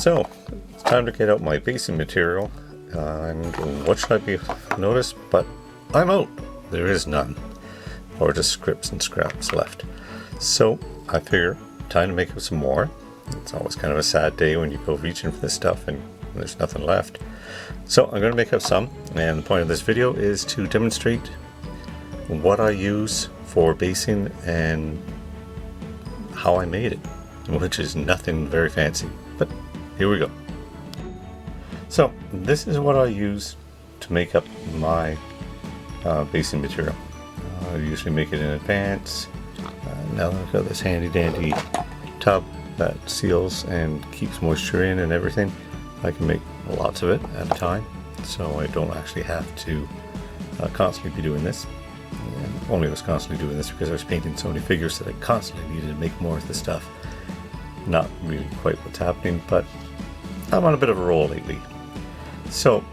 So, it's time to get out my basing material, and what should I be noticed? But I'm out. There is none. Or just scripts and scraps left. So, I figure, time to make up some more. It's always kind of a sad day when you go reaching for this stuff and there's nothing left. So, I'm going to make up some, and the point of this video is to demonstrate what I use for basing and how I made it, which is nothing very fancy. But here we go. So this is what I use to make up my basing material. I usually make it in advance. Now I've got this handy dandy tub that seals and keeps moisture in and everything. I can make lots of it at a time, so I don't actually have to constantly be doing this. And only was constantly doing this because I was painting so many figures that I constantly needed to make more of the stuff. Not really quite what's happening, but I'm on a bit of a roll lately. So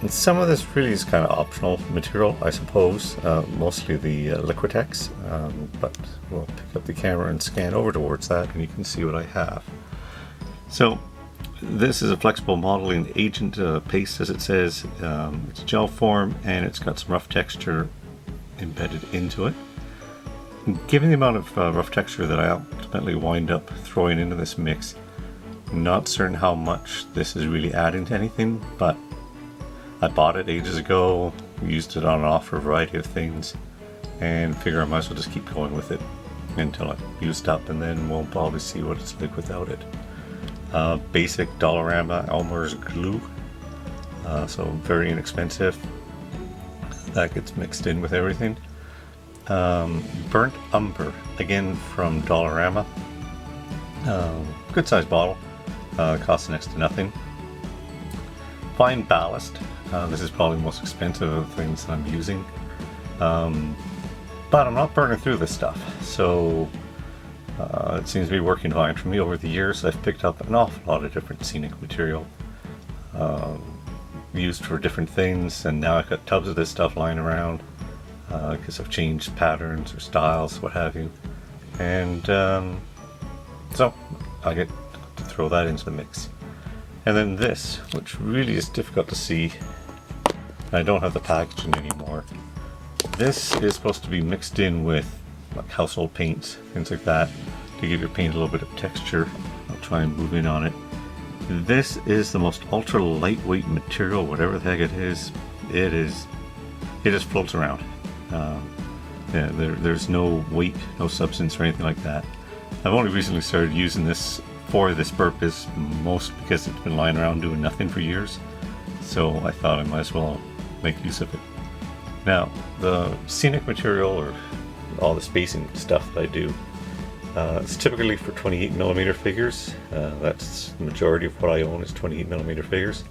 some of this really is kind of optional material, I suppose, mostly the Liquitex, but we'll pick up the camera and scan over towards that and you can see what I have. So this is a flexible modeling agent paste, as it says. It's gel form and it's got some rough texture embedded into it. Given the amount of rough texture that I ultimately wind up throwing into this mix, I'm not certain how much this is really adding to anything, but I bought it ages ago, used it on and off for a variety of things, and figure I might as well just keep going with it until I've used up, and then we'll probably see what it's like without it. Basic Dollarama Elmer's glue, so very inexpensive. That gets mixed in with everything. Burnt umber, again from Dollarama. Good sized bottle, costs next to nothing. Fine ballast, this is probably the most expensive of the things that I'm using. But I'm not burning through this stuff, so it seems to be working fine for me. Over the years I've picked up an awful lot of different scenic material used for different things, and now I've got tubs of this stuff lying around because I've changed patterns or styles, what have you, and so I get to throw that into the mix. And then this, which really is difficult to see, I don't have the packaging anymore. This is supposed to be mixed in with like household paints, things like that, to give your paint a little bit of texture. I'll try and move in on it. This is the most ultra lightweight material, whatever the heck it is. It just floats around. Yeah, there's no weight, no substance or anything like that. I've only recently started using this for this purpose, most because it's been lying around doing nothing for years. So I thought I might as well make use of it. Now, the scenic material, or all the spacing stuff that I do, it's typically for 28mm figures. That's the majority of what I own is 28mm figures.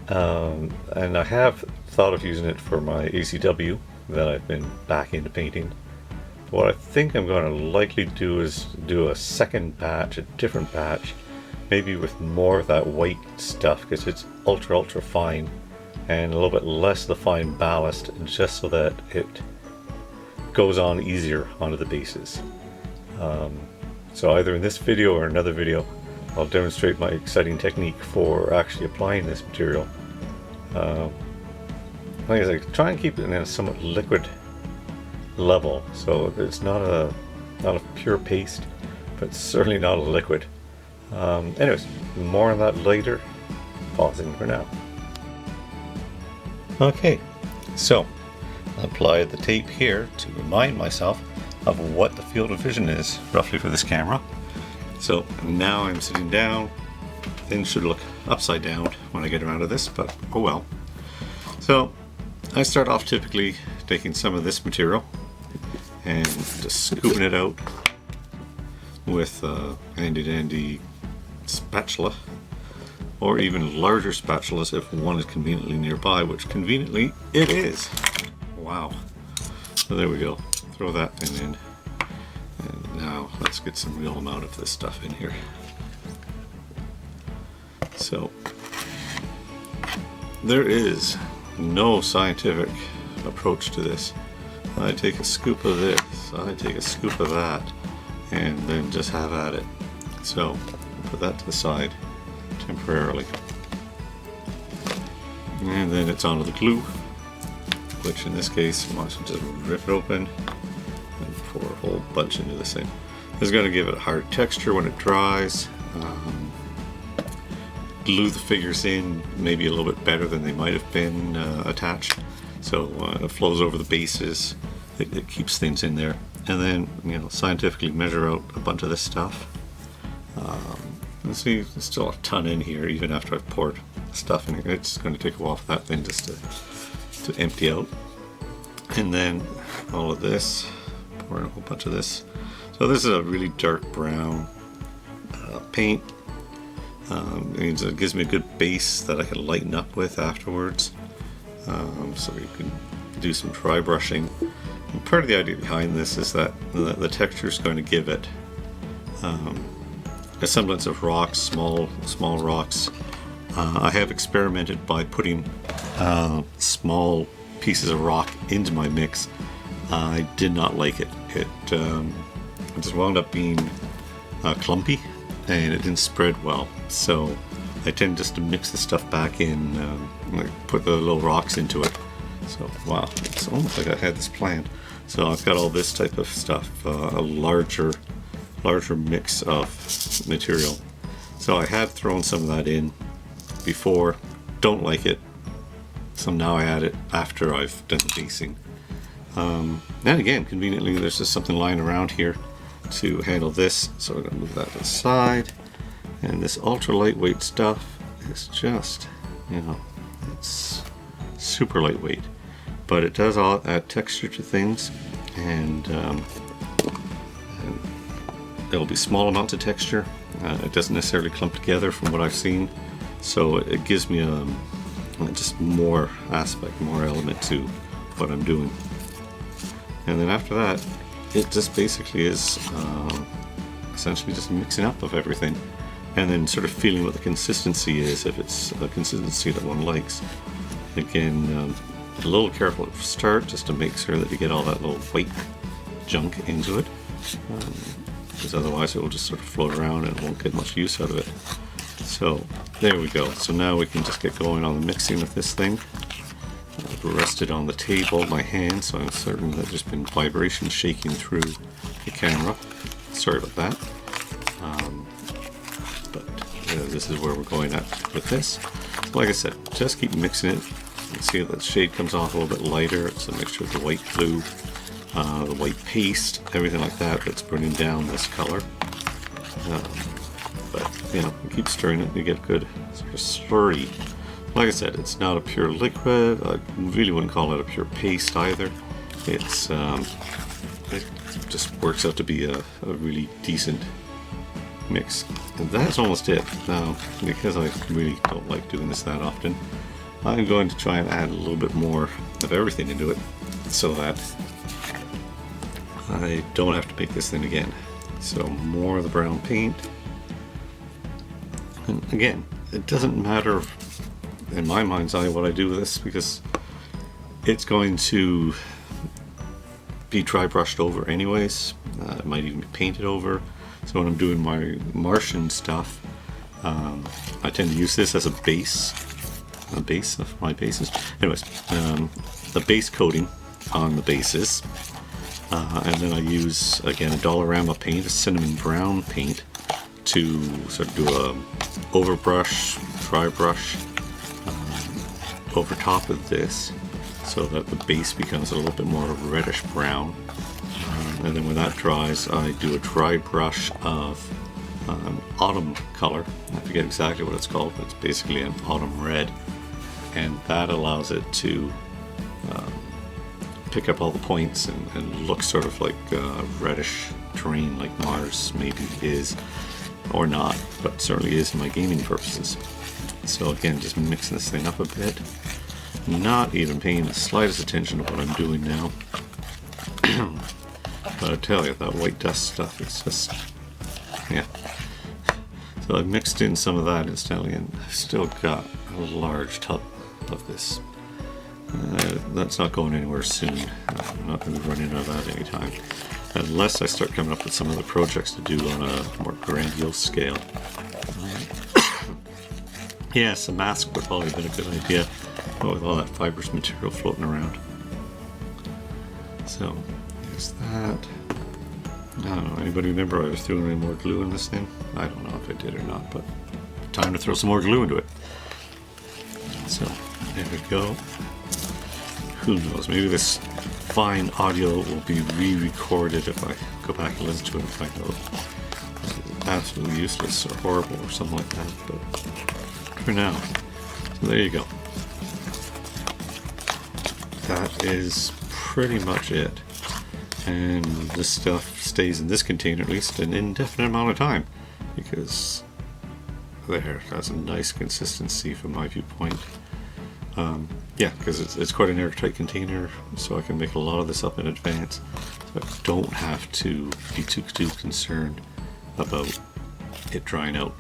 And I have thought of using it for my ACW that I've been back into painting. What I think I'm going to likely do is do a second batch, a different batch, maybe with more of that white stuff because it's ultra fine, and a little bit less of the fine ballast, just so that it goes on easier onto the bases. So either in this video or another video I'll demonstrate my exciting technique for actually applying this material. Like I said, try and keep it in a somewhat liquid level, so it's not a pure paste, but certainly not a liquid. Anyways, more on that later. Pausing for now. Okay, so I applied the tape here to remind myself of what the field of vision is roughly for this camera. So now I'm sitting down. Things should look upside down when I get around to this, but oh well. So I start off typically taking some of this material and just scooping it out with a handy dandy spatula, or even larger spatulas if one is conveniently nearby, which conveniently it is. Wow. So there we go. Throw that thing in. And now let's get some real amount of this stuff in here. So there is no scientific approach to this. I take a scoop of this, I take a scoop of that, and then just have at it. So put that to the side. temporarily. And then it's onto the glue, which in this case, I might just rip it open and pour a whole bunch into this thing. This is going to give it a hard texture when it dries. Glue the figures in maybe a little bit better than they might have been attached, so it flows over the bases. It keeps things in there, and then, you know, scientifically measure out a bunch of this stuff. You see, there's still a ton in here even after I've poured stuff in here. It's going to take a while for that thing just to empty out. And then all of this, pour in a whole bunch of this. So this is a really dark brown paint. It gives me a good base that I can lighten up with afterwards. So you can do some dry brushing. And part of the idea behind this is that the texture is going to give it a semblance of rocks, small rocks. I have experimented by putting small pieces of rock into my mix. I did not like it. It just wound up being clumpy, and it didn't spread well. So I tend just to mix the stuff back in, like put the little rocks into it. So wow, it's almost like I had this planned. So I've got all this type of stuff, a larger mix of material. So I had thrown some of that in before, don't like it, so now I add it after I've done the basing. And again, conveniently, there's just something lying around here to handle this, so we're going to move that to the side. And this ultra lightweight stuff is just, you know, it's super lightweight, but it does all add texture to things, and there'll be small amounts of texture. It doesn't necessarily clump together from what I've seen, so it gives me just more aspect, more element to what I'm doing. And then after that, it just basically is essentially just mixing up of everything, and then sort of feeling what the consistency is, if it's a consistency that one likes. Again, a little careful at the start, just to make sure that you get all that little white junk into it, because otherwise it will just sort of float around and it won't get much use out of it. So there we go. So now we can just get going on the mixing of this thing. I've rested on the table, my hand, so I'm certain that there's been vibration shaking through the camera. Sorry about that. But this is where we're going at with this. So like I said, just keep mixing it. You can see that the shade comes off a little bit lighter. It's a mixture of the white glue, the white paste, everything like that that's bringing down this color. But you know, you keep stirring it and you get good sort of slurry. Like I said, it's not a pure liquid. I really wouldn't call it a pure paste either. It's it just works out to be a really decent mix. And that's almost it. Now, because I really don't like doing this that often, I'm going to try and add a little bit more of everything into it, so that I don't have to make this thing again. So more of the brown paint. And again, it doesn't matter in my mind's eye what I do with this, because it's going to be dry brushed over anyways. It might even be painted over. So when I'm doing my Martian stuff, I tend to use this as a base of my bases. Anyways, the base coating on the bases, and then I use, again, a Dollarama paint, a cinnamon brown paint, to sort of do a overbrush, dry brush over top of this, so that the base becomes a little bit more reddish brown. And then when that dries, I do a dry brush of autumn color. I forget exactly what it's called, but it's basically an autumn red, and that allows it to pick up all the points and look sort of like a reddish terrain, like Mars maybe is, or not, but certainly is in my gaming purposes. So again, just mixing this thing up a bit, not even paying the slightest attention to what I'm doing now. But I tell you, that white dust stuff, it's just, yeah. So I've mixed in some of that instantly, and I've still got a large tub of this. That's not going anywhere soon. I'm not going to be running out of that anytime, unless I start coming up with some other projects to do on a more grandiose scale. Yes, a mask would probably have been a good idea with all that fibrous material floating around. So, there's that. I don't know, anybody remember I was throwing any more glue in this thing? I don't know if I did or not, but time to throw some more glue into it. So, there we go. Who knows, maybe this fine audio will be re-recorded if I go back and listen to it and find out it's absolutely useless or horrible or something like that, but for now. So there you go. That is pretty much it. And this stuff stays in this container at least an indefinite amount of time, because there, that's a nice consistency from my viewpoint. Yeah, because it's quite an airtight container, so I can make a lot of this up in advance. So I don't have to be too concerned about it drying out.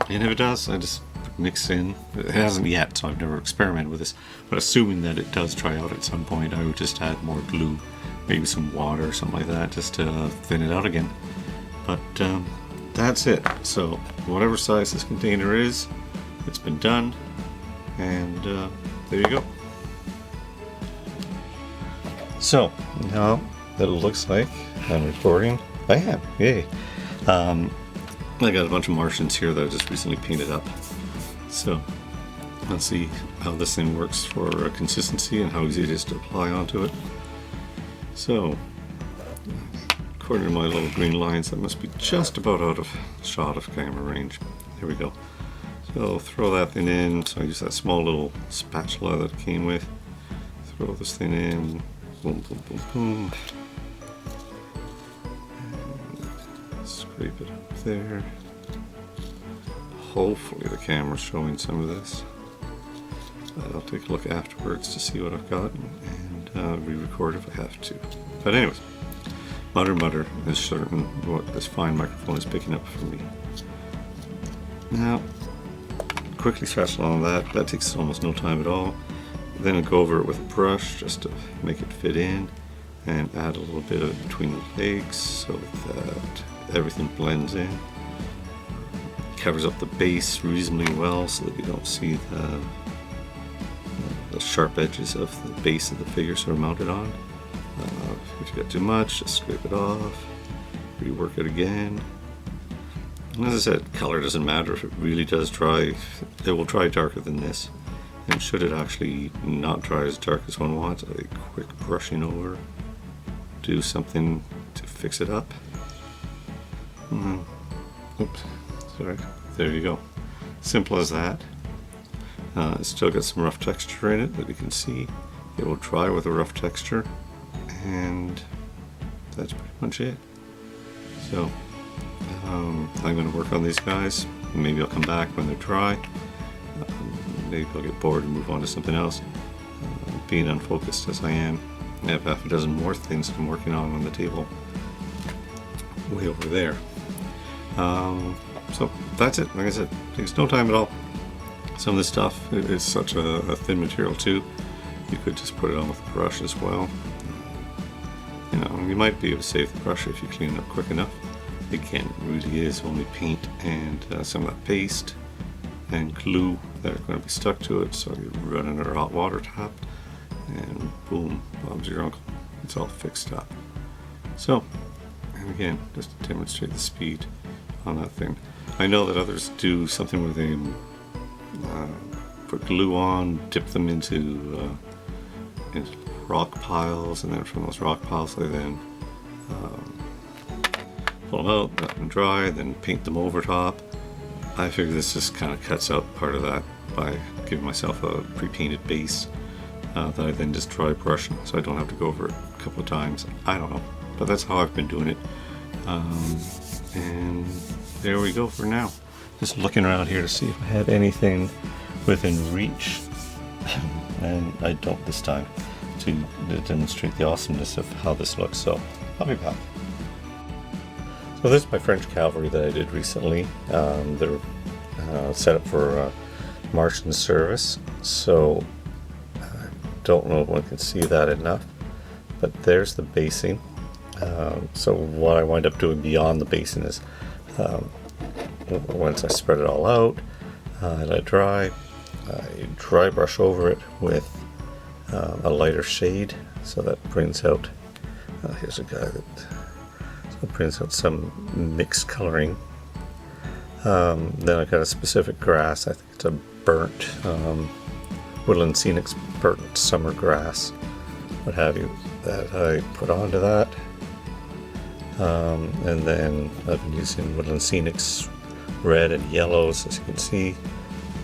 And if it does, I just mix in. It hasn't yet, so I've never experimented with this, but assuming that it does dry out at some point, I would just add more glue, maybe some water or something like that, just to thin it out again. But that's it. So whatever size this container is, it's been done, and there you go. So now that it looks like I'm recording, I am, yay. I got a bunch of Martians here that I just recently painted up. So let's see how this thing works for consistency and how easy it is to apply onto it. So according to my little green lines, that must be just about out of shot of camera range. There we go. So I'll throw that thing in. So I use that small little spatula that it came with. Throw this thing in. Boom, boom, boom, boom. And scrape it up there. Hopefully the camera's showing some of this. But I'll take a look afterwards to see what I've got and re-record if I have to. But anyways, mutter is certain what this fine microphone is picking up for me. Now, quickly scratch along that. That takes almost no time at all. Then I'll go over it with a brush just to make it fit in and add a little bit of between the legs so that everything blends in. Covers up the base reasonably well so that you don't see the sharp edges of the base of the figure sort of mounted on. If you got too much, just scrape it off, rework it again. And as I said, color doesn't matter. If it really does dry, it will dry darker than this. And should it actually not dry as dark as one wants, a quick brushing over, do something to fix it up. Oops, sorry. There you go. Simple as that. It's still got some rough texture in it that you can see. It will dry with a rough texture, and that's pretty much it. So I'm going to work on these guys. Maybe I'll come back when they're dry. Maybe I'll get bored and move on to something else. Being unfocused as I am, I have half a dozen more things I'm working on the table way over there. So that's it. Like I said, it takes no time at all. Some of this stuff is such a thin material too. You could just put it on with a brush as well. You know, you might be able to save the brush if you clean it up quick enough. Again, it really is only paint and some of that paste and glue that are going to be stuck to it. So you run under a hot water tap and boom, Bob's your uncle. It's all fixed up. So, and again, just to demonstrate the speed on that thing. I know that others do something where they put glue on, dip them into rock piles, and then from those rock piles they then pull them out, let them dry, then paint them over top. I figure this just kind of cuts out part of that by giving myself a pre-painted base that I then just dry brush, so I don't have to go over it a couple of times. I don't know, but that's how I've been doing it. And there we go for now. Just looking around here to see if I had anything within reach, and I don't this time, to demonstrate the awesomeness of how this looks, so I'll be back. So this is my French cavalry that I did recently. They're set up for Martian service, so I don't know if one can see that enough, but there's the basing. So what I wind up doing beyond the basing is once I spread it all out, I let it dry. I dry brush over it with a lighter shade, so that brings out, here's a guy that brings out some mixed coloring. Then I got a specific grass, I think it's a burnt, Woodland Scenics burnt summer grass, what have you, that I put onto that. And then I've been using Woodland Scenics red and yellows, as you can see,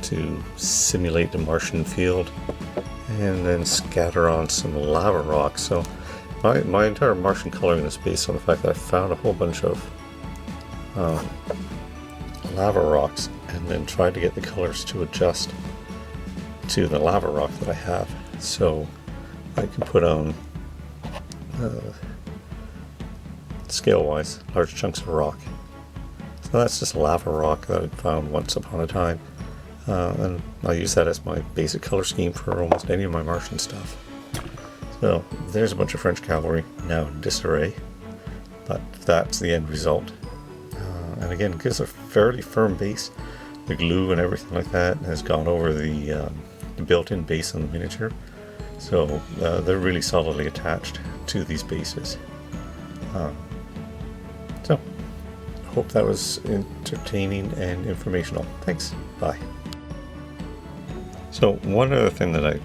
to simulate the Martian field, and then scatter on some lava rocks. So my entire Martian coloring is based on the fact that I found a whole bunch of lava rocks and then tried to get the colors to adjust to the lava rock that I have. So I can put on scale-wise large chunks of rock. So that's just lava rock that I found once upon a time, and I use that as my basic color scheme for almost any of my Martian stuff. So there's a bunch of French cavalry now in disarray, but that's the end result. And again, it gives a fairly firm base. The glue and everything like that has gone over the built-in base on the miniature, so they're really solidly attached to these bases. So, hope that was entertaining and informational. Thanks. Bye. So, one other thing that I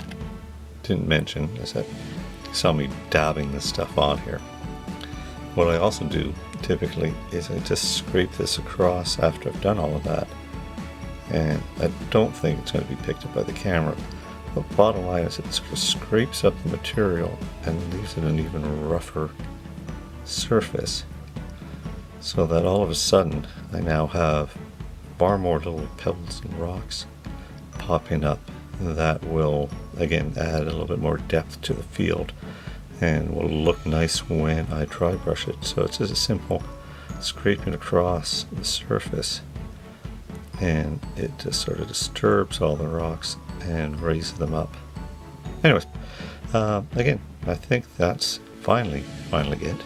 didn't mention is that you saw me dabbing this stuff on here. What I also do typically is I just scrape this across after I've done all of that. And I don't think it's going to be picked up by the camera. But bottom line is it just scrapes up the material and leaves it an even rougher surface, so that all of a sudden I now have far more little pebbles and rocks popping up that will again add a little bit more depth to the field and will look nice when I dry brush it. So it's just a simple scraping across the surface, and it just sort of disturbs all the rocks and raises them up. Anyways, again, I think that's finally it.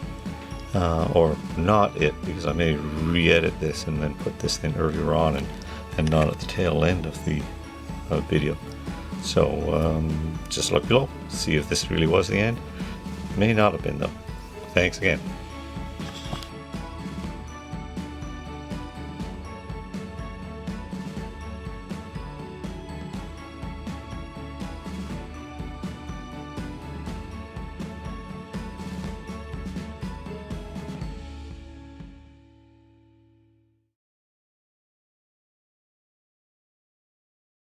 Or not it, because I may re-edit this and then put this in earlier on and not at the tail end of the video. So just look below, see if this really was the end. May not have been though. Thanks again.